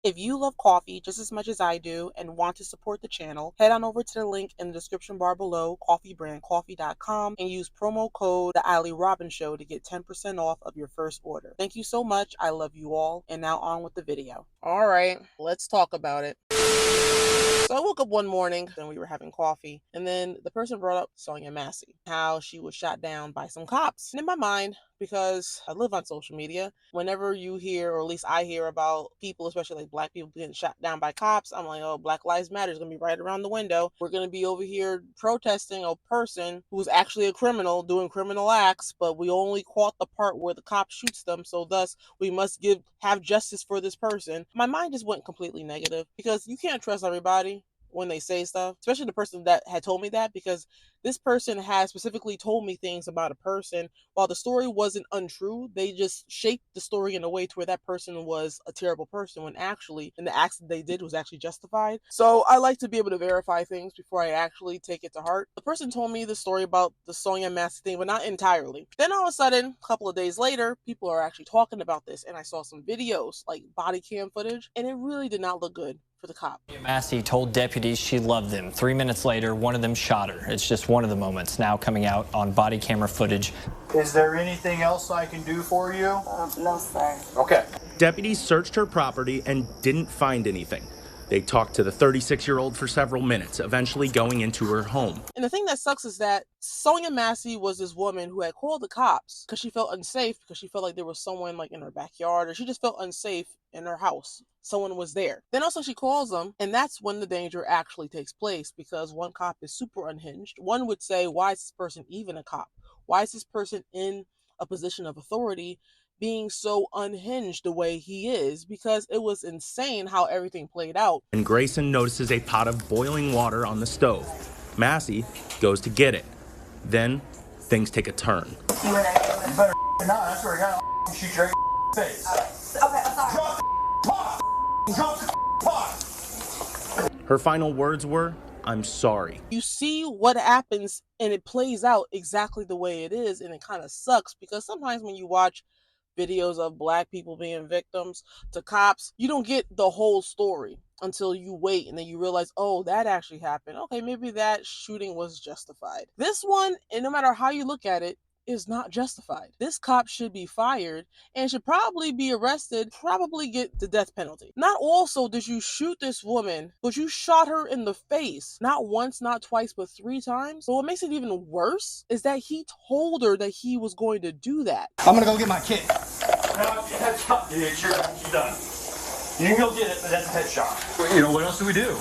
If you love coffee just as much as I do and want to support the channel, head on over to the link in the description bar below, coffeebrandcoffee.com, and use promo code The Allie Robin Show to get 10% off of your first order. Thank you so much. I love you all. And now on with the video. All right, let's talk about it. So I woke up one morning and we were having coffee, and then the person brought up SONYA Massey, how she was shot down by some cops. And in my mind, because I live on social media, whenever you hear, or at least I hear about people, especially like black people getting shot down by cops, I'm like, oh, Black Lives Matter is going to be right around the window. We're going to be over here protesting a person who's actually a criminal doing criminal acts, but we only caught the part where the cop shoots them, so thus we must have justice for this person. My mind just went completely negative because you can't trust everybody when they say stuff, especially the person that had told me that, because this person has specifically told me things about a person. While the story wasn't untrue, they just shaped the story in a way to where that person was a terrible person when actually, and the acts that they did was actually justified. So I like to be able to verify things before I actually take it to heart. The person told me the story about the SONYA Massey thing, but not entirely. Then all of a sudden, a couple of days later, people are actually talking about this, and I saw some videos, like body cam footage, and it really did not look good for the cop. Massey told deputies she loved them. 3 minutes later, one of them shot her. It's just one of the moments now coming out on body camera footage. Is there anything else I can do for you? No, sir. Okay. Deputies searched her property and didn't find anything. They talked to the 36-year-old for several minutes, eventually going into her home. And the thing that sucks is that SONYA Massey was this woman who had called the cops because she felt unsafe, because she felt like there was someone like in her backyard, or she just felt unsafe in her house. Someone was there. Then also she calls them, and that's when the danger actually takes place, because one cop is super unhinged. One would say, why is this person even a cop? Why is this person in a position of authority being so unhinged the way he is? Because it was insane how everything played out. And Grayson notices a pot of boiling water on the stove. Massey goes to get it. Then things take a turn. You better not. I swear to God, I'll shoot your face. Okay, I'm sorry. Drop the pot. Drop the pot. Her final words were, "I'm sorry." You see what happens, and it plays out exactly the way it is, and it kind of sucks, because sometimes when you watch videos of black people being victims to cops, you don't get the whole story until you wait, and then you realize, oh, that actually happened. Okay, maybe that shooting was justified. This one, and no matter how you look at it, is not justified. This cop should be fired and should probably be arrested, probably get the death penalty. Not also did you shoot this woman, but you shot her in the face. Not once, not twice, but 3 times. So what makes it even worse is that he told her that he was going to do that. I'm gonna go get my kit. No, yeah, sure, you're done. You can go get it, but that's a headshot. Well, you know, what else do we do?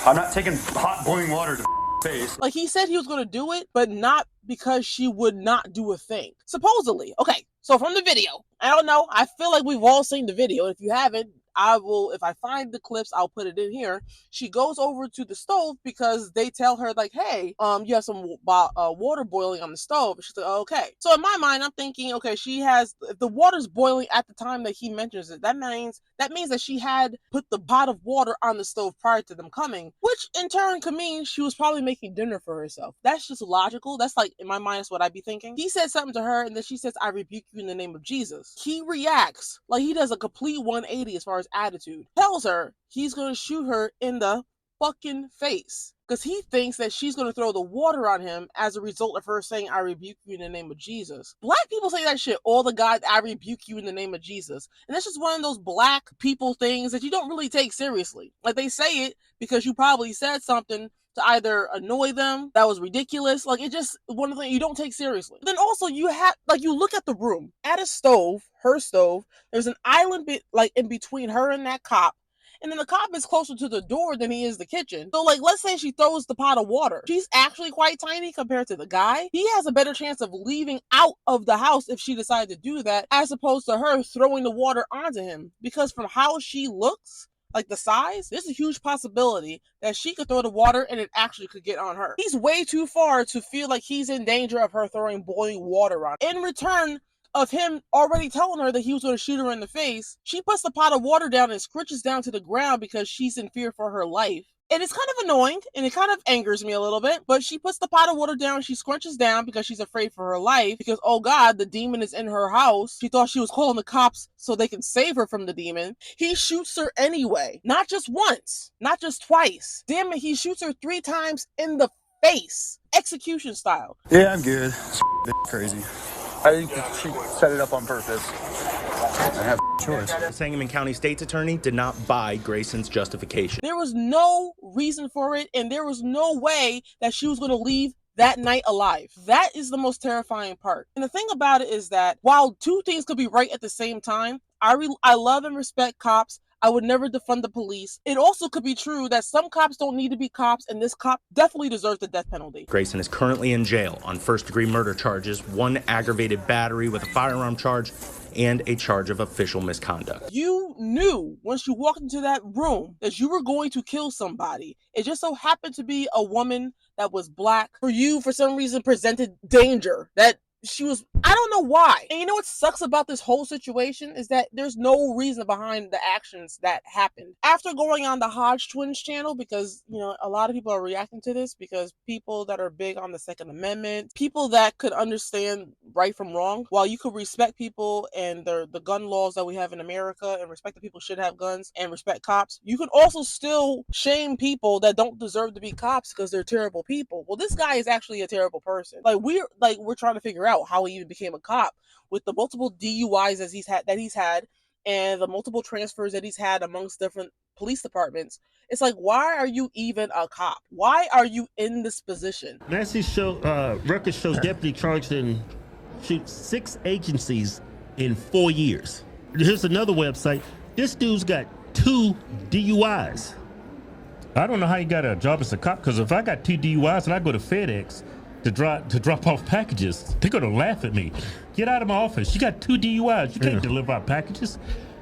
I'm not taking hot boiling water to face. Like, he said he was going to do it, but not because she would not do a thing. Supposedly. Okay, so from the video, I don't know, I feel like we've all seen the video. If you haven't, I will, if I find the clips, I'll put it in here. She goes over to the stove because they tell her, like, hey, you have some water boiling on the stove. She's like, oh, okay. So in my mind, I'm thinking, okay, she has, if the water's boiling at the time that he mentions it, that means that she had put the pot of water on the stove prior to them coming, which in turn could mean she was probably making dinner for herself. That's just logical. That's like, in my mind, that's what I'd be thinking. He said something to her, and then she says, I rebuke you in the name of Jesus. He reacts like he does a complete 180 as far as attitude. Tells her he's going to shoot her in the fucking face because he thinks that she's going to throw the water on him as a result of her saying, I rebuke you in the name of Jesus. Black people say that shit all the God, I rebuke you in the name of Jesus. And that's just one of those black people things that you don't really take seriously. Like, they say it because you probably said something to either annoy them that was ridiculous. Like, it just one of the things you don't take seriously. Then also you have, like, you look at the room, at a stove, her stove, there's an island like in between her and that cop. And then the cop is closer to the door than he is the kitchen. So, like, let's say she throws the pot of water. She's actually quite tiny compared to the guy. He has a better chance of leaving out of the house if she decided to do that, as opposed to her throwing the water onto him. Because from how she looks, like the size, there's a huge possibility that she could throw the water and it actually could get on her. He's way too far to feel like he's in danger of her throwing boiling water on him. In return of him already telling her that he was going to shoot her in the face, she puts the pot of water down and scritches down to the ground because she's in fear for her life. And it's kind of annoying and it kind of angers me a little bit, but she puts the pot of water down, she scrunches down because she's afraid for her life because, oh God, the demon is in her house. She thought she was calling the cops so they can save her from the demon. He shoots her anyway. Not just once, not just twice. Damn it, he shoots her 3 times in the face. Execution style. Yeah, I'm good. Crazy. I think she set it up on purpose. I have a choice. The Sangamon County State's Attorney did not buy Grayson's justification. There was no reason for it, and there was no way that she was going to leave that night alive. That is the most terrifying part. And the thing about it is that while 2 things could be right at the same time, I love and respect cops. I would never defund the police. It also could be true that some cops don't need to be cops, and this cop definitely deserves the death penalty. Grayson is currently in jail on first-degree murder charges, 1 aggravated battery with a firearm charge, and a charge of official misconduct. You knew once you walked into that room that you were going to kill somebody. It just so happened to be a woman that was black. For you, for some reason, presented danger. That she was, I don't know why. And you know what sucks about this whole situation is that there's no reason behind the actions that happened. After going on the Hodge Twins channel, because, you know, a lot of people are reacting to this because people that are big on the Second Amendment, people that could understand right from wrong, while you could respect people and the gun laws that we have in America and respect that people should have guns and respect cops, you could also still shame people that don't deserve to be cops because they're terrible people. Well, this guy is actually a terrible person. We're trying to figure out how he even became a cop with the multiple DUIs that he's had and the multiple transfers that he's had amongst different police departments. It's like, why are you even a cop? Why are you in this position? Massey record shows deputy charged in 6 agencies in 4 years. Here's another website. This dude's got 2 DUIs. I don't know how he got a job as a cop, because if I got 2 DUIs and I go to FedEx to drop off packages, they're gonna laugh at me. Get out of my office. You got 2 DUIs. You can't deliver our packages.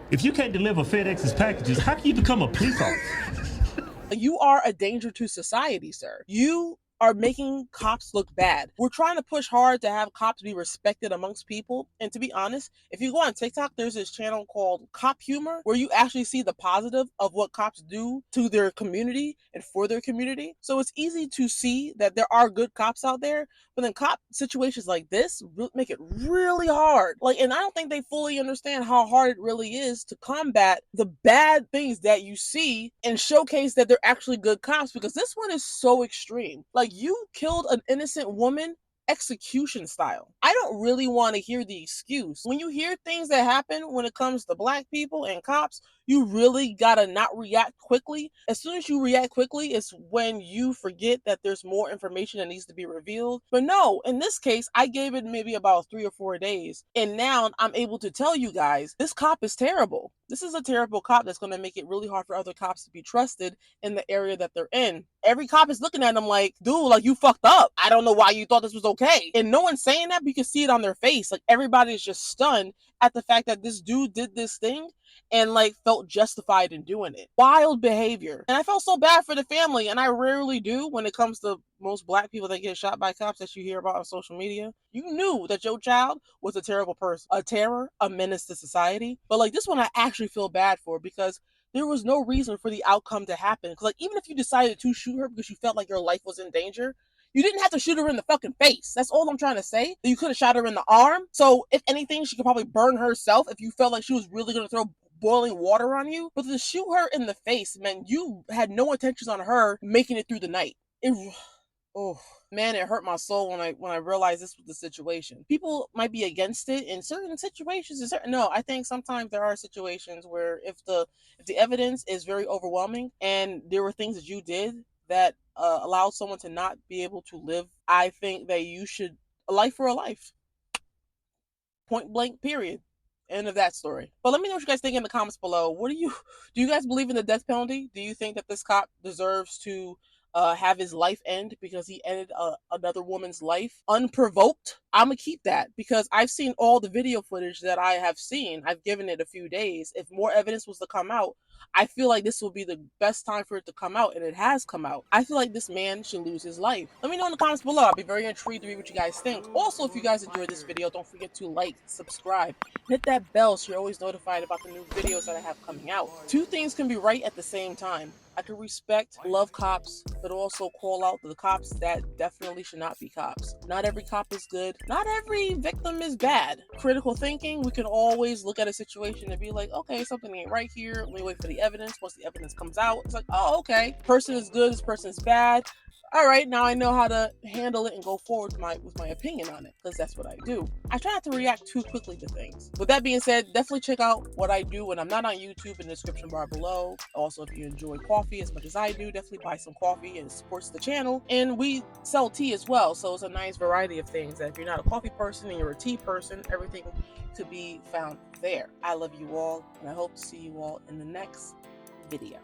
If you can't deliver FedEx's packages, how can you become a police officer? You are a danger to society, sir. You are making cops look bad. We're trying to push hard to have cops be respected amongst people. And to be honest, if you go on TikTok, there's this channel called Cop Humor where you actually see the positive of what cops do to their community and for their community. So it's easy to see that there are good cops out there, but then cop situations like this make it really hard. And I don't think they fully understand how hard it really is to combat the bad things that you see and showcase that they're actually good cops, because this one is so extreme. You killed an innocent woman execution style. I don't really want to hear the excuse. When you hear things that happen when it comes to black people and cops, you really gotta not react quickly. As soon as you react quickly, it's when you forget that there's more information that needs to be revealed. But no, in this case, I gave it maybe about 3 or 4 days. And now I'm able to tell you guys, this cop is terrible. This is a terrible cop that's going to make it really hard for other cops to be trusted in the area that they're in. Every cop is looking at them like, dude, you fucked up. I don't know why you thought this was okay. And no one's saying that, but you can see it on their face. Everybody is just stunned at the fact that this dude did this thing and felt justified in doing it. Wild behavior. And I felt so bad for the family, and I rarely do when it comes to most black people that get shot by cops that you hear about on social media. You knew that your child was a terrible person, a terror, a menace to society. But this one I actually feel bad for, because there was no reason for the outcome to happen. Because even if you decided to shoot her because you felt like your life was in danger, you didn't have to shoot her in the fucking face. That's all I'm trying to say. You could have shot her in the arm. So if anything, she could probably burn herself if you felt like she was really going to throw boiling water on you. But to shoot her in the face meant you had no intentions on her making it through the night. Oh man, it hurt my soul when I realized this was the situation. People might be against it in certain situations. No, I think sometimes there are situations where if the evidence is very overwhelming and there were things that you did that allowed someone to not be able to live, I think that you should, a life for a life. Point blank, period. End of that story. But let me know what you guys think in the comments below. Do you guys believe in the death penalty? Do you think that this cop deserves to have his life end because he ended another woman's life unprovoked? I'm gonna keep that because I've seen all the video footage that I have seen. I've given it a few days. If more evidence was to come out, I feel like this will be the best time for it to come out, and it has come out. I feel like this man should lose his life. Let me know in the comments below. I'll be very intrigued to read what you guys think. Also, if you guys enjoyed this video, don't forget to like, subscribe, and hit that bell so you're always notified about the new videos that I have coming out. Two things can be right at the same time. I can respect, love cops, but also call out the cops that definitely should not be cops. Not every cop is good. Not every victim is bad. Critical thinking, we can always look at a situation and be like, okay, something ain't right here. Let me wait for the evidence. Once the evidence comes out, it's like, oh, okay. Person is good, this person is bad. All right, now I know how to handle it and go forward with my opinion on it, because that's what I do. I try not to react too quickly to things. With that being said, definitely check out what I do when I'm not on YouTube in the description bar below. Also, if you enjoy coffee as much as I do, definitely buy some coffee and it supports the channel. And we sell tea as well, so it's a nice variety of things. That if you're not a coffee person and you're a tea person, everything could be found there. I love you all, and I hope to see you all in the next video.